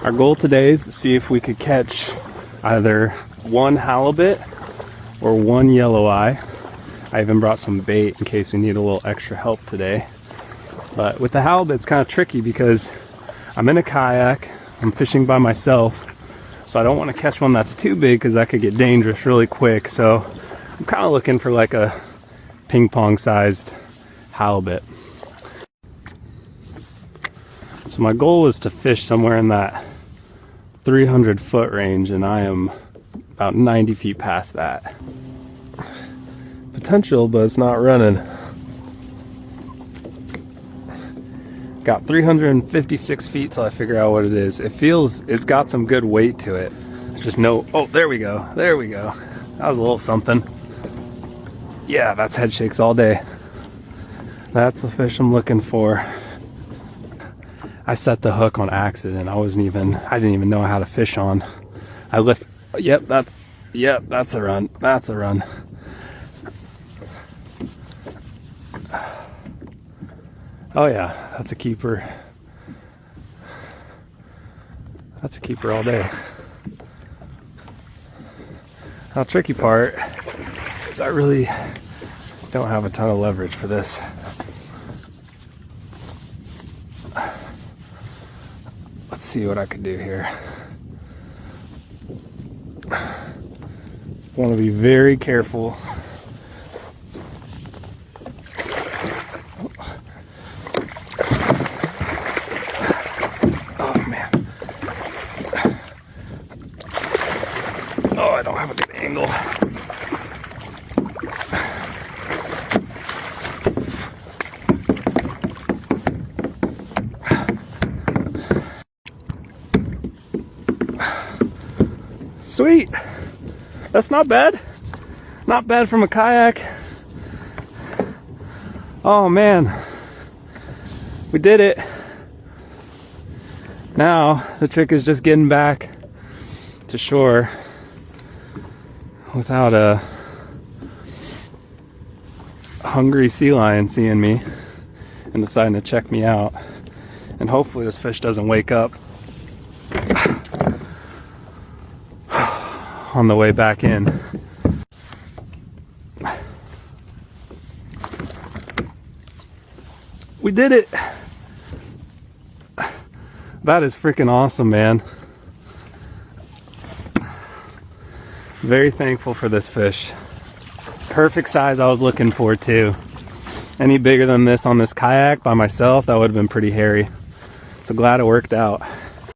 Our goal today is to see if we could catch either one halibut or one yellow eye. I even brought some bait in case we need a little extra help today. But with the halibut, it's kind of tricky because I'm in a kayak, I'm fishing by myself, so I don't want to catch one that's too big because that could get dangerous really quick. So I'm kind of looking for like a ping pong sized halibut. So my goal is to fish somewhere in that 300 foot range, and I am about 90 feet past that. Potential, but it's not running. Got 356 feet till I figure out what it is. It's got some good weight to it. Just no, oh, there we go. There we go. That was a little something. Yeah, that's head shakes all day. That's the fish I'm looking for. I set the hook on accident. I didn't even know how to fish on. I lift, yep, that's the run. That's the run. Oh yeah, that's a keeper. That's a keeper all day. Now, tricky part is I really don't have a ton of leverage for this. Let's see what I can do here. Want to be very careful. Oh man. Oh, I don't have a good angle. Sweet. That's not bad. Not bad from a kayak. Oh man. We did it. Now the trick is just getting back to shore without a hungry sea lion seeing me and deciding to check me out. And hopefully this fish doesn't wake up on the way back in. We did it. That is freaking awesome, man. Very thankful for this fish. Perfect size I was looking for too. Any bigger than this on this kayak by myself, that would have been pretty hairy. So glad it worked out.